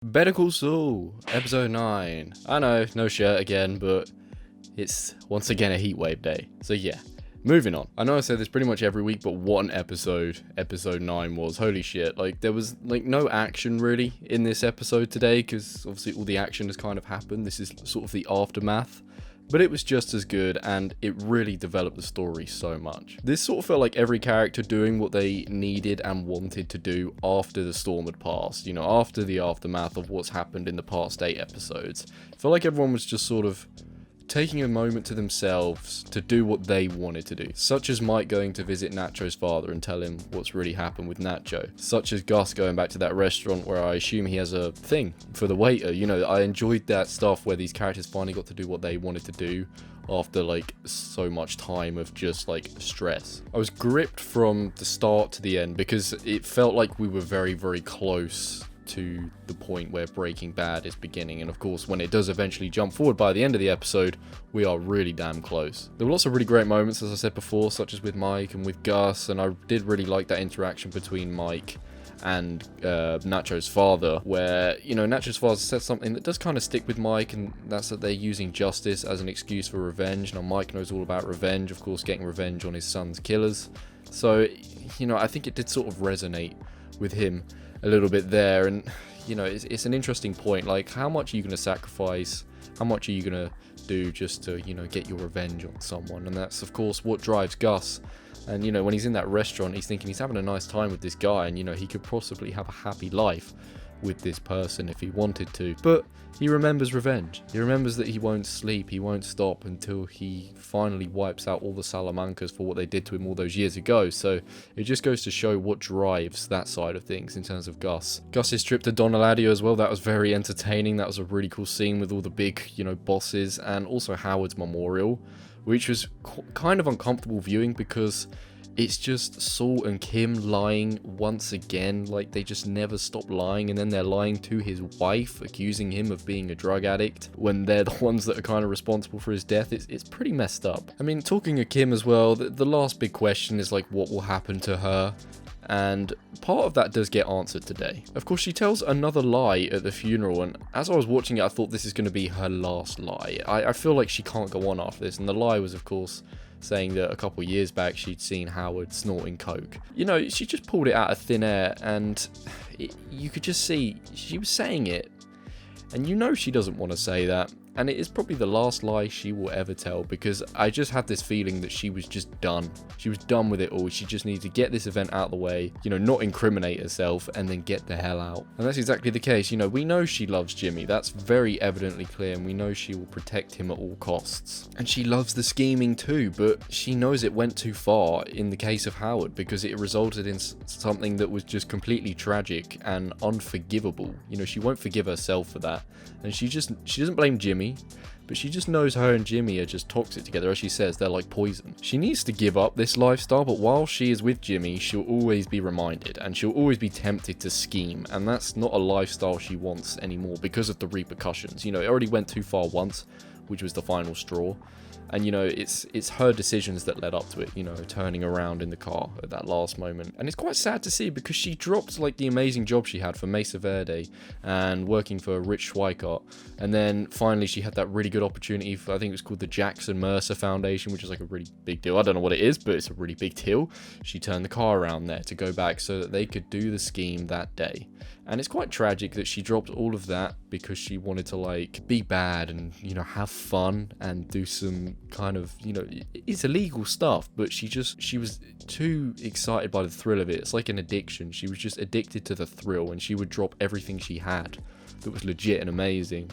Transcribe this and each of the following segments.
Better Call Saul, episode 9. I know, no shirt again, but it's once again a heatwave day. So yeah, moving on. I know I say this pretty much every week, but what an episode 9 was. Holy shit, there was no action really in this episode today, because obviously all the action has kind of happened. This is sort of the aftermath. But it was just as good, and it really developed the story so much. This sort of felt like every character doing what they needed and wanted to do after the storm had passed, after the aftermath of what's happened in the past 8 episodes. I felt like everyone was just sort of taking a moment to themselves to do what they wanted to do, such as Mike going to visit Nacho's father and tell him what's really happened with Nacho, such as Gus going back to that restaurant where I assume he has a thing for the waiter. I enjoyed that stuff where these characters finally got to do what they wanted to do after so much time of just stress. I was gripped from the start to the end because it felt like we were very, very close to the point where Breaking Bad is beginning, and of course when it does eventually jump forward by the end of the episode, we are really damn close. There were lots of really great moments, as I said before, such as with Mike and with Gus, and I did really like that interaction between Mike and Nacho's father, where Nacho's father said something that does kind of stick with Mike, and that's that they're using justice as an excuse for revenge. Now Mike knows all about revenge, of course, getting revenge on his son's killers, so I think it did sort of resonate with him a little bit there. And it's an interesting point, how much are you going to sacrifice, how much are you going to do just to get your revenge on someone? And that's of course what drives Gus. And when he's in that restaurant, he's thinking he's having a nice time with this guy, and he could possibly have a happy life with this person if he wanted to, but he remembers revenge. He remembers that he won't sleep, he won't stop until he finally wipes out all the Salamancas for what they did to him all those years ago. So it just goes to show what drives that side of things in terms of Gus. Gus's trip to Don Eladio as well, that was very entertaining. That was a really cool scene with all the big bosses, and also Howard's memorial, which was kind of uncomfortable viewing because it's just Saul and Kim lying once again. They just never stop lying, and then they're lying to his wife, accusing him of being a drug addict when they're the ones that are kind of responsible for his death. It's pretty messed up. I mean, talking of Kim as well, the last big question is what will happen to her? And part of that does get answered today. Of course, she tells another lie at the funeral, and as I was watching it, I thought this is going to be her last lie. I feel like she can't go on after this, and the lie was, of course, saying that a couple years back she'd seen Howard snorting coke. She just pulled it out of thin air, and you could just see she was saying it, and she doesn't want to say that. And it is probably the last lie she will ever tell, because I just had this feeling that she was just done. She was done with it all. She just needed to get this event out of the way, not incriminate herself, and then get the hell out. And that's exactly the case. We know she loves Jimmy. That's very evidently clear, and we know she will protect him at all costs. And she loves the scheming too, but she knows it went too far in the case of Howard, because it resulted in something that was just completely tragic and unforgivable. She won't forgive herself for that. And she doesn't blame Jimmy, but she just knows her and Jimmy are just toxic together. As she says, they're like poison. She needs to give up this lifestyle, but while she is with Jimmy, she'll always be reminded, and she'll always be tempted to scheme, and that's not a lifestyle she wants anymore because of the repercussions. It already went too far once, which was the final straw. And it's her decisions that led up to it, turning around in the car at that last moment. And it's quite sad to see, because she dropped the amazing job she had for Mesa Verde and working for Rich Schweikart. And then finally she had that really good opportunity for, I think it was called the Jackson Mercer Foundation, which is a really big deal. I don't know what it is, but it's a really big deal. She turned the car around there to go back so that they could do the scheme that day. And it's quite tragic that she dropped all of that because she wanted to be bad and have fun and do some kind of it's illegal stuff, but she was too excited by the thrill of it. It's like an addiction. She was just addicted to the thrill, and she would drop everything she had that was legit and amazing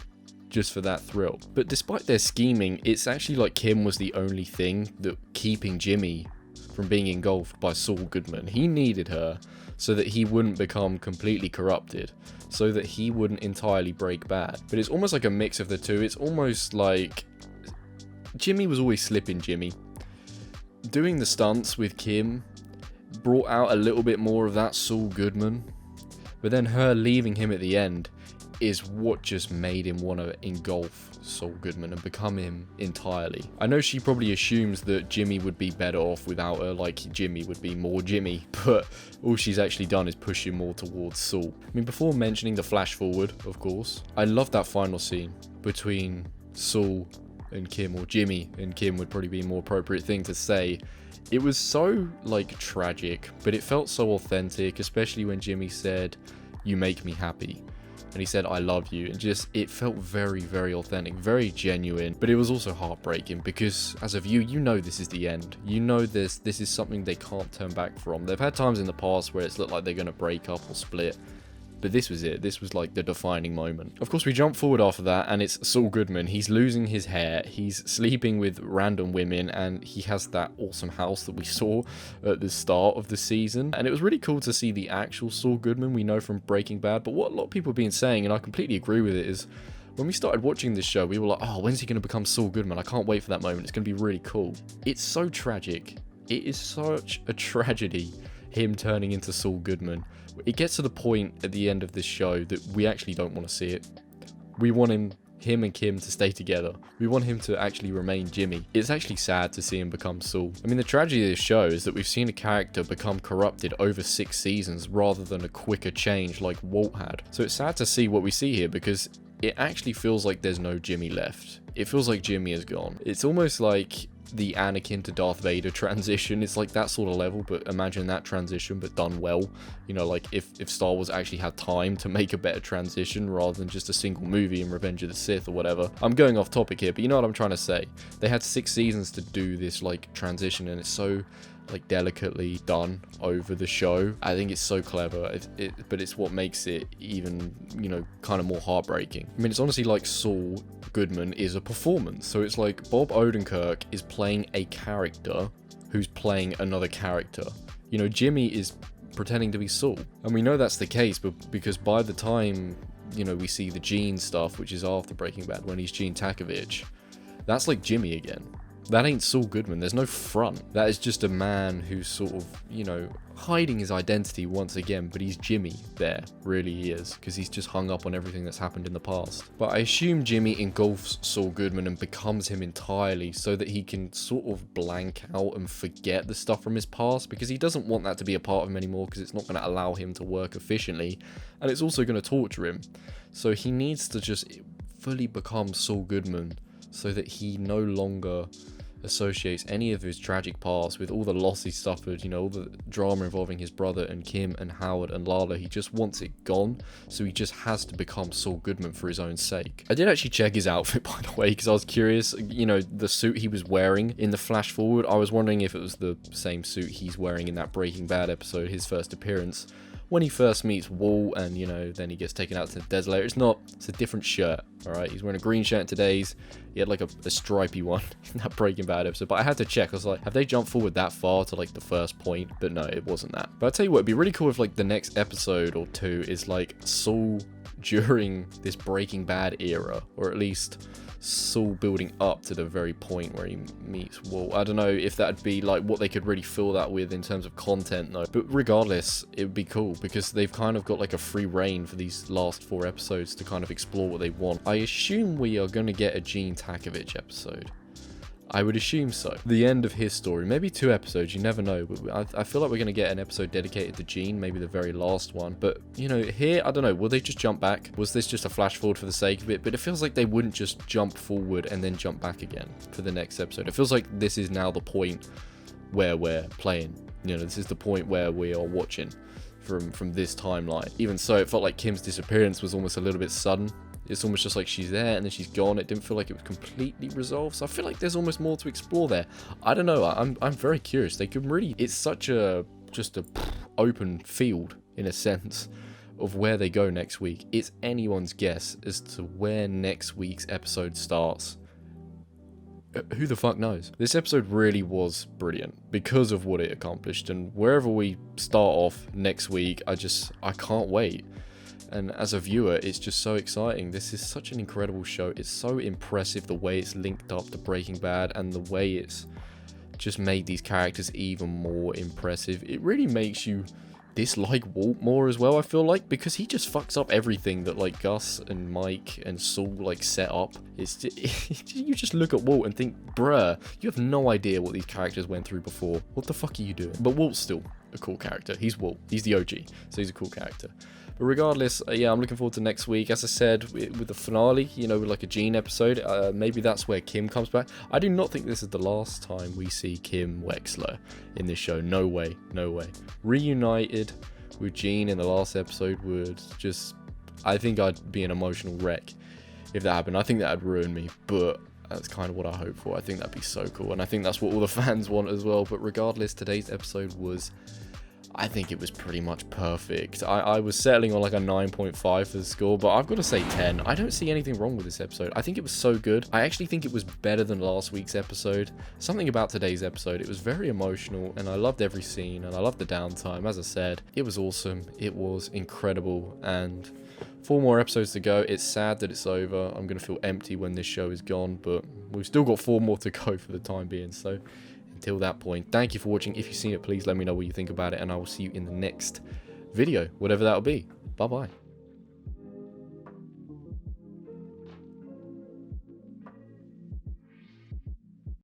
just for that thrill. But despite their scheming, it's actually Kim was the only thing that keeping Jimmy from being engulfed by Saul Goodman. He needed her so that he wouldn't become completely corrupted, so that he wouldn't entirely break bad. But it's almost like a mix of the two. It's almost like Jimmy was always slipping Jimmy. Doing the stunts with Kim brought out a little bit more of that Saul Goodman, but then her leaving him at the end, is what just made him want to engulf Saul Goodman and become him entirely. I know she probably assumes that Jimmy would be better off without her, like Jimmy would be more Jimmy, but all she's actually done is push him more towards Saul. I mean, before mentioning the flash forward, of course, I love that final scene between Saul and Kim, or Jimmy and Kim would probably be a more appropriate thing to say. It was so, like, tragic, but it felt so authentic, especially when Jimmy said, "You make me happy." And he said, "I love you." And just, it felt very, very authentic, very genuine. But it was also heartbreaking because as a viewer, you know this is the end. You know this is something they can't turn back from. They've had times in the past where it's looked like they're going to break up or split. But this was it. This was like the defining moment. Of course, we jump forward after that, and it's Saul Goodman. He's losing his hair. He's sleeping with random women, and he has that awesome house that we saw at the start of the season. And it was really cool to see the actual Saul Goodman we know from Breaking Bad. But what a lot of people have been saying, and I completely agree with it, is when we started watching this show, we were like, oh, when's he going to become Saul Goodman? I can't wait for that moment. It's going to be really cool. It's so tragic. It is such a tragedy, him turning into Saul Goodman. It gets to the point at the end of this show that we actually don't want to see it. We want him and Kim to stay together. We want him to actually remain Jimmy. It's actually sad to see him become Saul. I mean, the tragedy of this show is that we've seen a character become corrupted over 6 seasons rather than a quicker change like Walt had. So it's sad to see what we see here because it actually feels like there's no Jimmy left. It feels like Jimmy is gone. It's almost like the Anakin to Darth Vader transition. It's like that sort of level, but imagine that transition but done well. You know, like if Star Wars actually had time to make a better transition rather than just a single movie in Revenge of the Sith or whatever. I'm going off topic here, but you know what I'm trying to say. They had 6 seasons to do this like transition, and it's so like delicately done over the show. I think it's so clever, but it's what makes it even, you know, kind of more heartbreaking. I mean, it's honestly like Saul Goodman is a performance. So it's like Bob Odenkirk is playing a character who's playing another character. You know, Jimmy is pretending to be Saul. And we know that's the case, but because by the time, you know, we see the Gene stuff, which is after Breaking Bad, when he's Gene Takovich, that's like Jimmy again. That ain't Saul Goodman. There's no front. That is just a man who's sort of, you know, hiding his identity once again, but he's Jimmy there. Really he is, because he's just hung up on everything that's happened in the past. But I assume Jimmy engulfs Saul Goodman and becomes him entirely so that he can sort of blank out and forget the stuff from his past, because he doesn't want that to be a part of him anymore, because it's not going to allow him to work efficiently, and it's also going to torture him. So he needs to just fully become Saul Goodman so that he no longer associates any of his tragic past with all the loss he suffered, you know, all the drama involving his brother and Kim and Howard and Lala. He just wants it gone, so he just has to become Saul Goodman for his own sake. I did actually check his outfit, by the way, because I was curious, you know, the suit he was wearing in the flash forward. I was wondering if it was the same suit he's wearing in that Breaking Bad episode, his first appearance, when he first meets Walt, and, you know, then he gets taken out to the desert later. It's not, it's a different shirt, alright? He's wearing a green shirt in today's. He had like a stripy one in that Breaking Bad episode, but I had to check. I was like, have they jumped forward that far to like the first point? But no, it wasn't that. But I'll tell you what, it'd be really cool if like the next episode or 2 is like Saul during this Breaking Bad era, or at least Saul building up to the very point where he meets Walt. I don't know if that'd be like what they could really fill that with in terms of content though, but regardless, it would be cool because they've kind of got like a free reign for these last 4 episodes to kind of explore what they want. I assume we are going to get a Gene Takovich episode. I would assume so. The end of his story. Maybe 2 episodes, you never know. But I feel like we're going to get an episode dedicated to Gene, maybe the very last one. But, you know, here, I don't know, will they just jump back? Was this just a flash forward for the sake of it? But it feels like they wouldn't just jump forward and then jump back again for the next episode. It feels like this is now the point where we're playing. You know, this is the point where we are watching from this timeline. Even so, it felt like Kim's disappearance was almost a little bit sudden. It's almost just like she's there and then she's gone. It didn't feel like it was completely resolved. So I feel like there's almost more to explore there. I don't know. I'm very curious. They could really... It's such a... just a open field, in a sense, of where they go next week. It's anyone's guess as to where next week's episode starts. Who the fuck knows? This episode really was brilliant because of what it accomplished. And wherever we start off next week, I can't wait. And as a viewer, it's just so exciting. This is such an incredible show. It's so impressive the way it's linked up to Breaking Bad and the way it's just made these characters even more impressive. It really makes you dislike Walt more as well, I feel like, because he just fucks up everything that, like, Gus and Mike and Saul, like, set up. It's you just look at Walt and think, bruh, you have no idea what these characters went through before. What the fuck are you doing? But Walt's still a cool character. He's Walt. He's the OG, so he's a cool character. But regardless, yeah, I'm looking forward to next week. As I said, with the finale, you know, with like a Gene episode, maybe that's where Kim comes back. I do not think this is the last time we see Kim Wexler in this show. No way, no way. Reunited with Gene in the last episode would just... I think I'd be an emotional wreck if that happened. I think that'd ruin me, but that's kind of what I hope for. I think that'd be so cool, and I think that's what all the fans want as well. But regardless, today's episode was... I think it was pretty much perfect. I was settling on like a 9.5 for the score, but I've got to say 10. I don't see anything wrong with this episode. I think it was so good. I actually think it was better than last week's episode. Something about today's episode, it was very emotional, and I loved every scene, and I loved the downtime. As I said, it was awesome. It was incredible, and 4 more episodes to go. It's sad that it's over. I'm going to feel empty when this show is gone, but we've still got 4 more to go for the time being, so... Until that point, thank you for watching. If you've seen it, please let me know what you think about it, and I will see you in the next video, whatever that'll be. Bye bye.